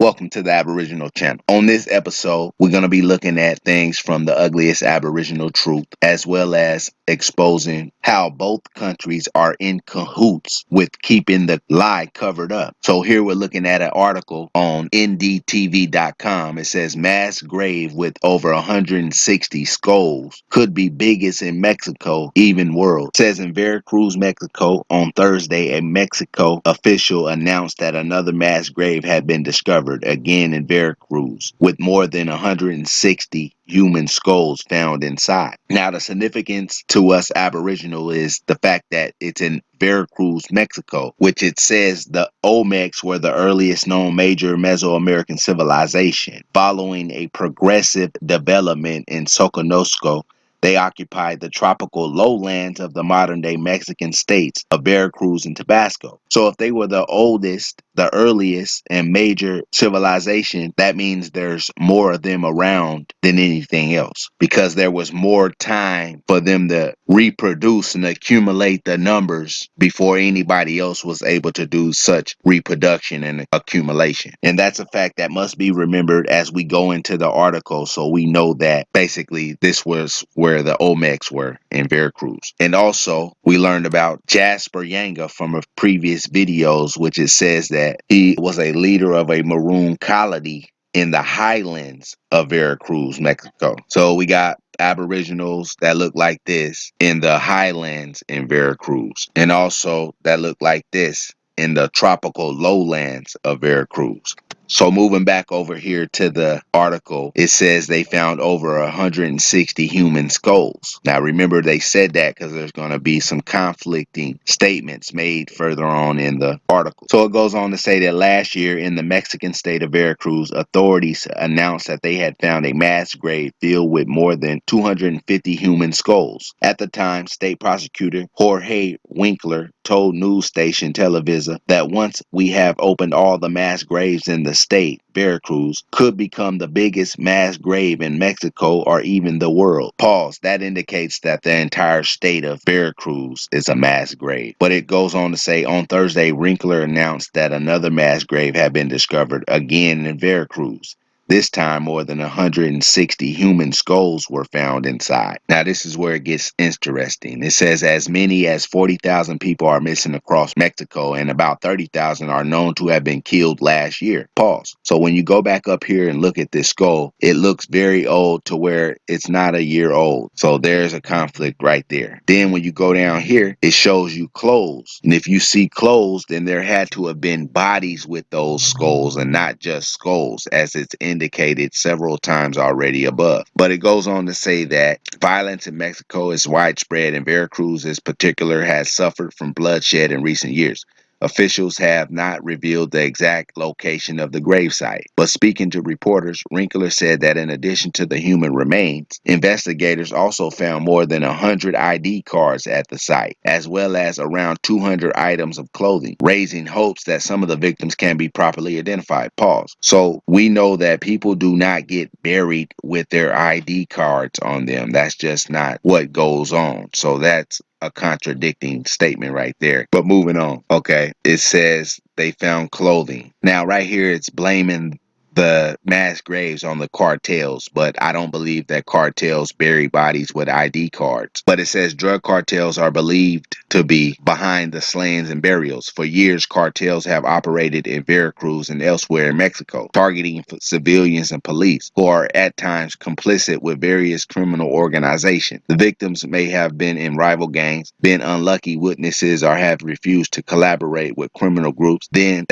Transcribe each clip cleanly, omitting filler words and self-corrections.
Welcome to the Aboriginal channel. On this episode, we're going to be looking at things from the ugliest Aboriginal truth, as well as exposing how both countries are in cahoots with keeping the lie covered up. So here we're looking at an article on ndtv.com. It says mass grave with over 160 skulls could be biggest in Mexico, even world. It says in Veracruz, Mexico, on Thursday, a Mexico official announced that another mass grave had been discovered again in Veracruz, with more than 160 human skulls found inside. Now, the significance to us Aboriginal is the fact that it's in Veracruz, Mexico, which it says the Olmecs were the earliest known major Mesoamerican civilization. Following a progressive development in Soconosco, they occupied the tropical lowlands of the modern-day Mexican states of Veracruz and Tabasco. So if they were the oldest, the earliest, and major civilization, that means there's more of them around than anything else, because there was more time for them to reproduce and accumulate the numbers before anybody else was able to do such reproduction and accumulation. And that's a fact that must be remembered as we go into the article, so we know that basically this was where the Olmecs were in Veracruz. And also, we learned about Jasper Yanga from a previous videos, which it says that he was a leader of a maroon colony in the highlands of Veracruz, Mexico. So we got Aboriginals that look like this in the highlands in Veracruz, and also that look like this in the tropical lowlands of Veracruz. So moving back over here to the article, it says they found over 160 human skulls. Now remember, they said that because there's going to be some conflicting statements made further on in the article. So it goes on to say that last year in the Mexican state of Veracruz, authorities announced that they had found a mass grave filled with more than 250 human skulls. At the time, state prosecutor Jorge Winkler told news station Televisa that once we have opened all the mass graves in the state, Veracruz could become the biggest mass grave in Mexico or even the world. Pause. That indicates that the entire state of Veracruz is a mass grave. But it goes on to say on Thursday, Winkler announced that another mass grave had been discovered again in Veracruz. This time, more than 160 human skulls were found inside. Now, this is where it gets interesting. It says as many as 40,000 people are missing across Mexico, and about 30,000 are known to have been killed last year. Pause. So when you go back up here and look at this skull, it looks very old to where it's not a year old. So there's a conflict right there. Then when you go down here, it shows you clothes. And if you see clothes, then there had to have been bodies with those skulls and not just skulls, as it's indicated several times already above. But it goes on to say that violence in Mexico is widespread, and Veracruz in particular has suffered from bloodshed in recent years. Officials have not revealed the exact location of the gravesite, but speaking to reporters, Winkler said that in addition to the human remains, investigators also found more than 100 ID cards at the site, as well as around 200 items of clothing, raising hopes that some of the victims can be properly identified. Pause. So we know that people do not get buried with their ID cards on them. That's just not what goes on. So that's a contradicting statement right there. But moving on. Okay. It says they found clothing. Now, right here, it's blaming the mass graves on the cartels, but I don't believe that cartels bury bodies with ID cards. But it says drug cartels are believed to be behind the slayings and burials. For years, cartels have operated in Veracruz and elsewhere in Mexico, targeting civilians and police who are at times complicit with various criminal organizations. The victims may have been in rival gangs, been unlucky witnesses, or have refused to collaborate with criminal groups, then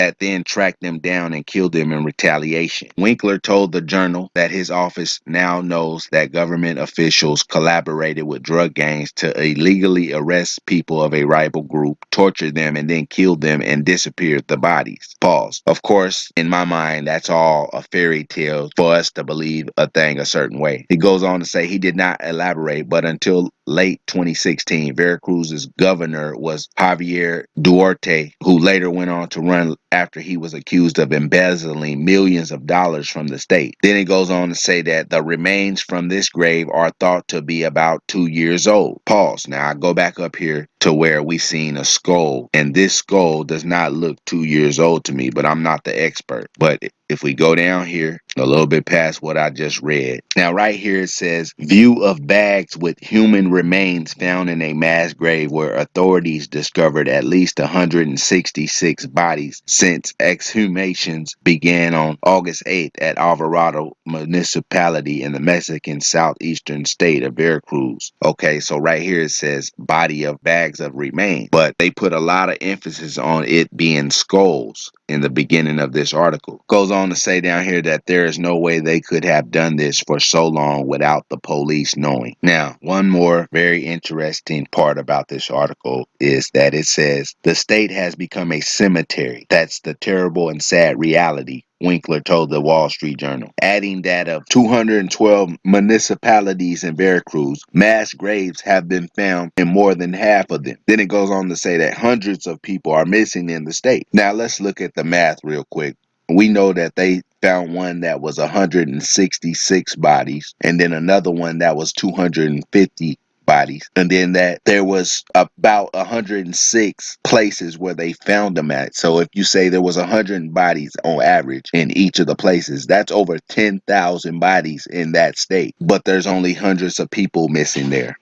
track them down and kill them in retaliation. Winkler told the Journal that his office now knows that government officials collaborated with drug gangs to illegally arrest people of a rival group, torture them, and then kill them and disappear the bodies. Pause. Of course, in my mind, that's all a fairy tale for us to believe a thing a certain way. He goes on to say he did not elaborate, but until late 2016, Veracruz's governor was Javier Duarte, who later went on to run after he was accused of embezzling millions of dollars from the state. Then it goes on to say that the remains from this grave are thought to be about 2 years old. Pause. Now I go back up here to where we seen a skull, and this skull does not look 2 years old to me, but I'm not the expert. But if we go down here a little bit past what I just read. Now, right here it says, view of bags with human remains found in a mass grave where authorities discovered at least 166 bodies since exhumations began on August 8th at Alvarado municipality in the Mexican southeastern state of Veracruz. Okay, so right here it says body of bags of remains, but they put a lot of emphasis on it being skulls in the beginning of this article. Goes on to say down here that there is no way they could have done this for so long without the police knowing. Now, one more very interesting part about this article is that it says the state has become a cemetery. That's the terrible and sad reality, Winkler told the Wall Street Journal, adding that of 212 municipalities in Veracruz, mass graves have been found in more than half of them. Then it goes on to say that hundreds of people are missing in the state. Now let's look at the math real quick. We know that they found one that was 166 bodies, and then another one that was 250 bodies, and then that there was about 106 places where they found them at. So if you say there was 100 bodies on average in each of the places, that's over 10,000 bodies in that state, but there's only hundreds of people missing there.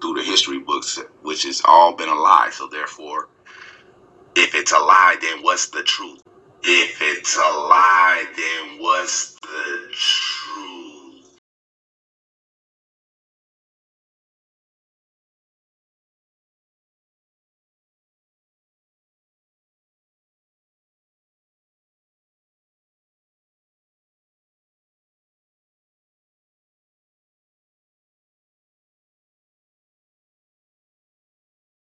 Through the history books, which has all been a lie. So therefore, if it's a lie, then what's the truth? If it's a lie, then what's the truth?